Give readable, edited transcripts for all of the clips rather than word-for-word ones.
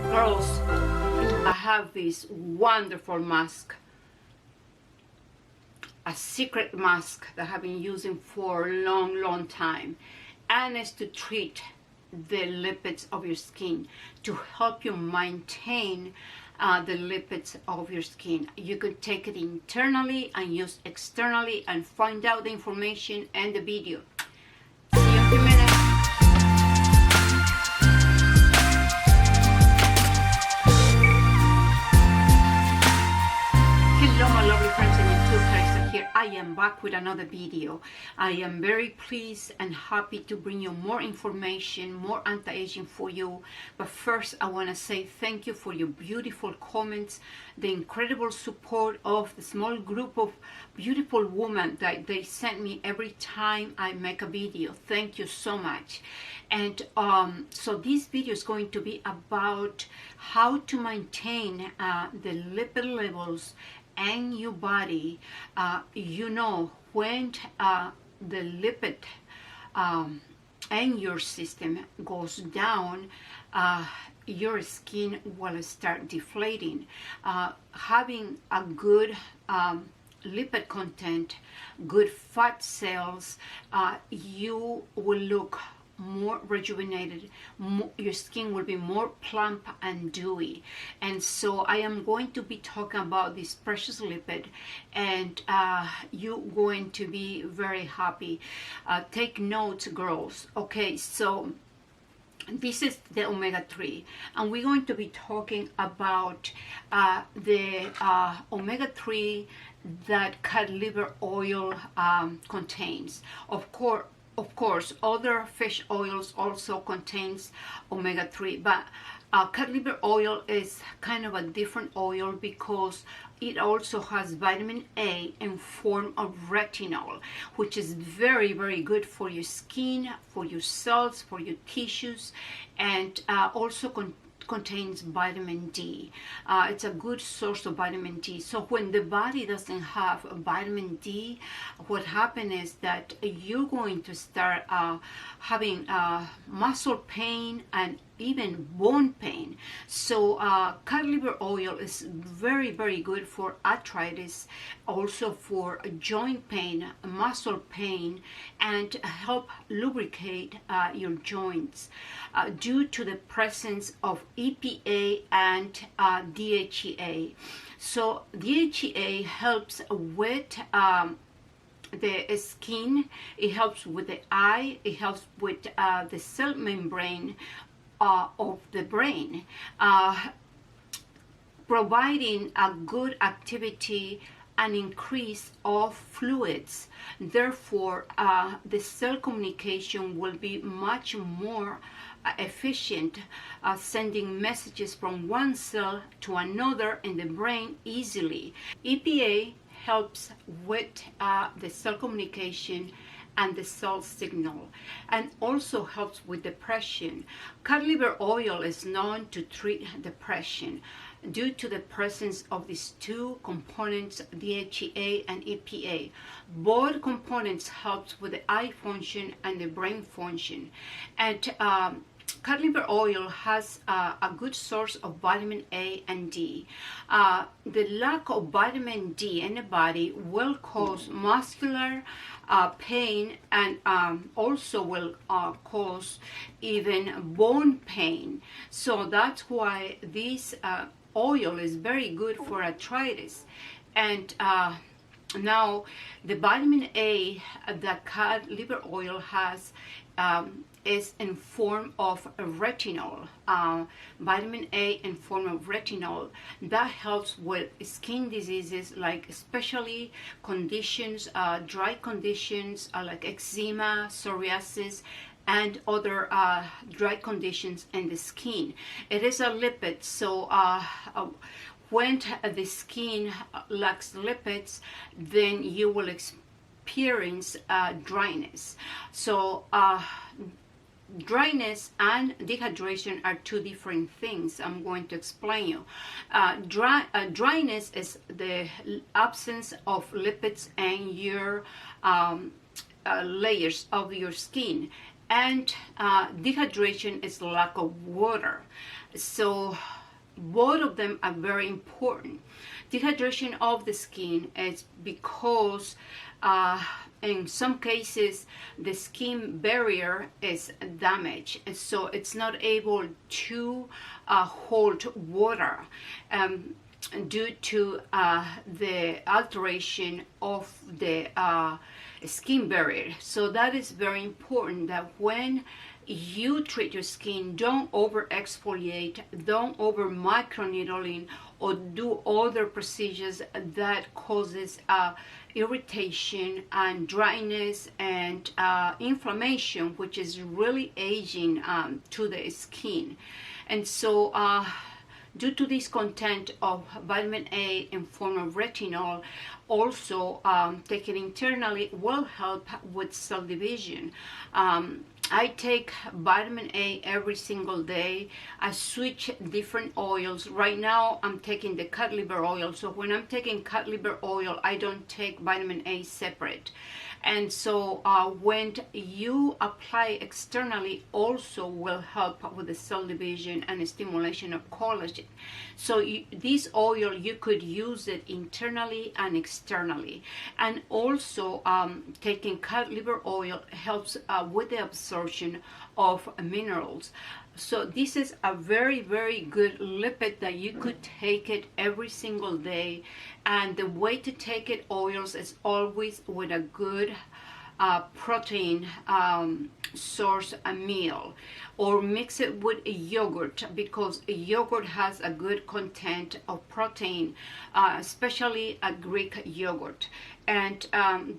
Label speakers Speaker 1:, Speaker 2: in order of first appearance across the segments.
Speaker 1: Girls, I have this wonderful mask, a secret mask that I've been using for a long time, and it's to treat the lipids of your skin, to help you maintain the lipids of your skin. You could take it internally and use externally, and find out the information and the video. See you in a few minutes. Hello my lovely friends and YouTube guys, here I am back with another video. I am very pleased and happy to bring you more information, more anti-aging for you. But first I want to say thank you for your beautiful comments, the incredible support of the small group of beautiful women that they send me every time I make a video. Thank you so much. And so this video is going to be about how to maintain the lipid levels and your body. You know, when the lipid and your system goes down, your skin will start deflating. Having a good lipid content, good fat cells, you will look more rejuvenated, your skin will be more plump and dewy. And so I am going to be talking about this precious lipid, and you're going to be very happy. Take notes, girls. Okay, so this is the omega-3, and we're going to be talking about the omega-3 that cod liver oil contains. Of course, other fish oils also contains omega-3, but cod liver oil is kind of a different oil because it also has vitamin A in form of retinol, which is very good for your skin, for your cells, for your tissues, and also contains vitamin D. It's a good source of vitamin D. So when the body doesn't have vitamin D, what happens is that you're going to start having muscle pain and even bone pain. So cod liver oil is very good for arthritis, also for joint pain, muscle pain, and help lubricate your joints due to the presence of EPA and DHEA. So DHEA helps with the skin, it helps with the eye, it helps with the cell membrane of the brain, providing a good activity and increase of fluids. Therefore, the cell communication will be much more efficient, sending messages from one cell to another in the brain easily. EPA helps with the cell communication and the cell signal, and also helps with depression. Cod liver oil is known to treat depression due to the presence of these two components, DHEA and EPA. Both components helps with the eye function and the brain function. And cod liver oil has a good source of vitamin A and D. The lack of vitamin D in the body will cause muscular pain, and also will cause even bone pain. So that's why this oil is very good for arthritis. And now the vitamin A that cod liver oil has is in form of retinol, vitamin A in form of retinol, that helps with skin diseases, like especially conditions, dry conditions like eczema, psoriasis, and other dry conditions in the skin. It is a lipid, so when the skin lacks lipids, then you will experience dryness. So dryness and dehydration are two different things. I'm going to explain you. Dryness is the absence of lipids in your layers of your skin, and dehydration is lack of water. So both of them are very important. Dehydration of the skin is because in some cases the skin barrier is damaged, and so it's not able to hold water due to the alteration of the skin barrier. So that is very important, that when you treat your skin, don't over exfoliate, don't over microneedling, or do other procedures that causes irritation and dryness and inflammation, which is really aging to the skin. And so due to this content of vitamin A in form of retinol, also taken internally will help with cell division. I take vitamin A every single day. I switch different oils. Right now I'm taking the cod liver oil, so when I'm taking cod liver oil, I don't take vitamin A separate. And so when you apply externally, also will help with the cell division and stimulation of collagen. So this oil, you could use it internally and externally. And also taking cod liver oil helps with the absorption of minerals. So this is a very, very good lipid that you could take it every single day. And the way to take it, oils, is always with a good protein source a meal, or mix it with yogurt, because yogurt has a good content of protein, especially a Greek yogurt. And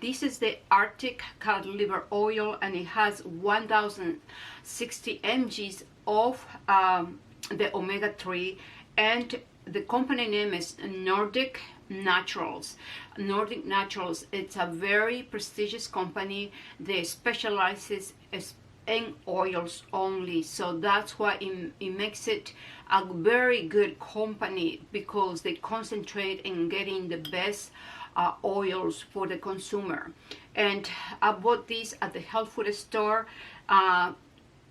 Speaker 1: this is the Arctic cod liver oil, and it has 1060 mg of the omega-3, and the company name is Nordic Naturals. Nordic Naturals, it's a very prestigious company. They specializes in oils only, so that's why it makes it a very good company, because they concentrate in getting the best oils for the consumer. And I bought this at the health food store.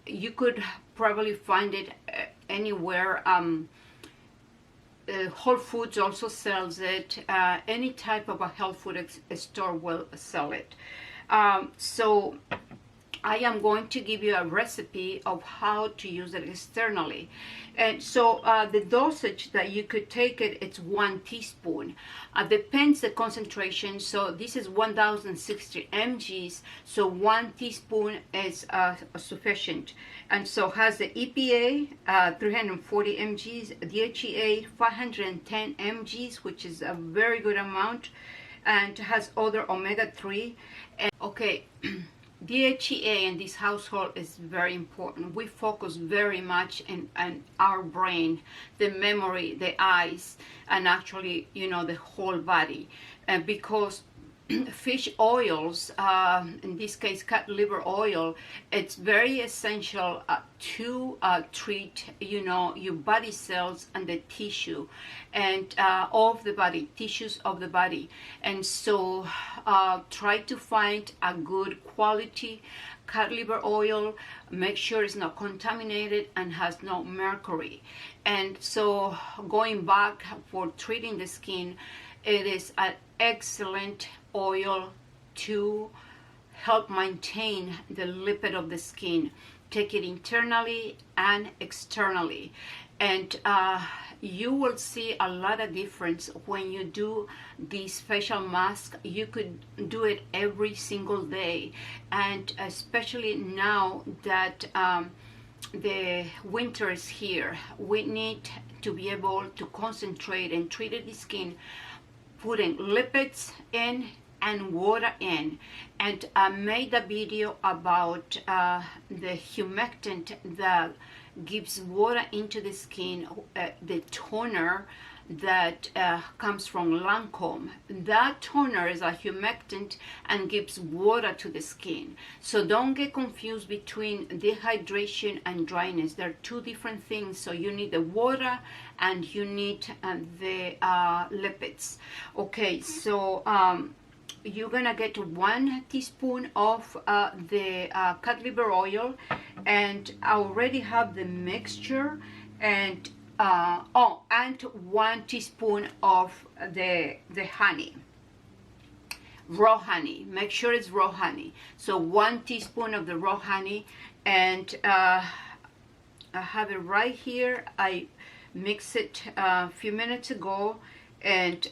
Speaker 1: You could probably find it anywhere. Whole Foods also sells it. Any type of a health food store will sell it. So I am going to give you a recipe of how to use it externally. And so the dosage that you could take it, it's 1 teaspoon. Depends the concentration. So this is 1060 mg, so 1 teaspoon is sufficient. And so has the EPA 340 mg, DHEA 510 mg, which is a very good amount, and has other omega-3. And okay. DHEA in this household is very important. We focus very much in our brain, the memory, the eyes, and actually, you know, the whole body, because fish oils, in this case cod liver oil, it's very essential to treat, you know, your body cells and the tissue and of the body, tissues of the body. And so try to find a good quality cod liver oil. Make sure it's not contaminated and has no mercury. And so going back for treating the skin, it is an excellent oil to help maintain the lipid of the skin. Take it internally and externally, and you will see a lot of difference when you do this facial mask. You could do it every single day, and especially now that the winter is here, we need to be able to concentrate and treat the skin, putting lipids in and water in. And I made a video about the humectant that gives water into the skin, the toner that comes from Lancome. That toner is a humectant and gives water to the skin. So don't get confused between dehydration and dryness. They're two different things. So you need the water and you need the lipids. Okay, so you're gonna get 1 teaspoon of the cod liver oil, and I already have the mixture, and oh, and 1 teaspoon of the honey, raw honey. Make sure it's raw honey. So 1 teaspoon of the raw honey, and I have it right here. I mixed it a few minutes ago, and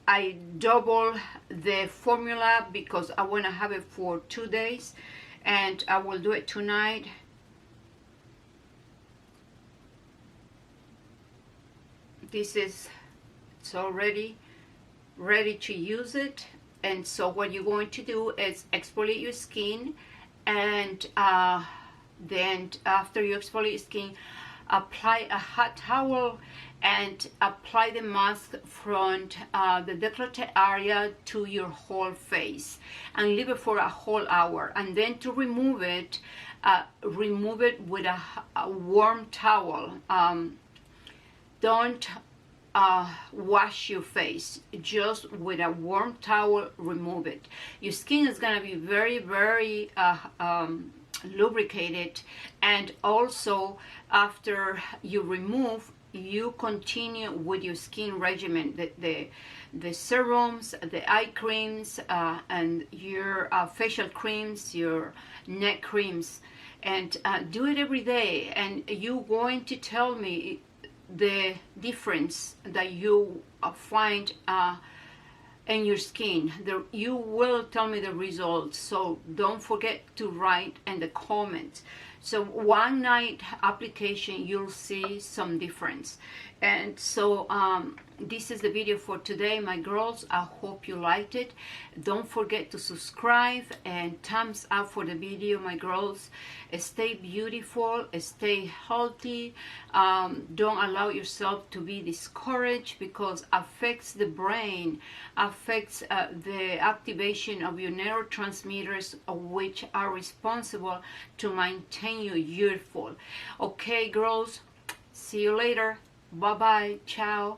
Speaker 1: I double the formula because I want to have it for 2 days, and I will do it tonight. This is, it's already ready to use it. And so what you're going to do is exfoliate your skin, and then after you exfoliate your skin, apply a hot towel and apply the mask from the deflated area to your whole face, and leave it for a whole hour. And then to remove it with a warm towel. Don't wash your face, just with a warm towel remove it. Your skin is going to be very, very lubricated, and also after you remove, you continue with your skin regimen, the serums, the eye creams, and your facial creams, your neck creams, and do it every day. And you're going to tell me the difference that you find in your skin. You will tell me the results, so don't forget to write in the comments. So 1 night application, you'll see some difference. And so this is the video for today, my girls. I hope you liked it. Don't forget to subscribe and thumbs up for the video, my girls. Stay beautiful, stay healthy. Don't allow yourself to be discouraged, because affects the brain, affects the activation of your neurotransmitters, which are responsible to maintain you youthful. Okay, girls, see you later. Bye bye. Ciao.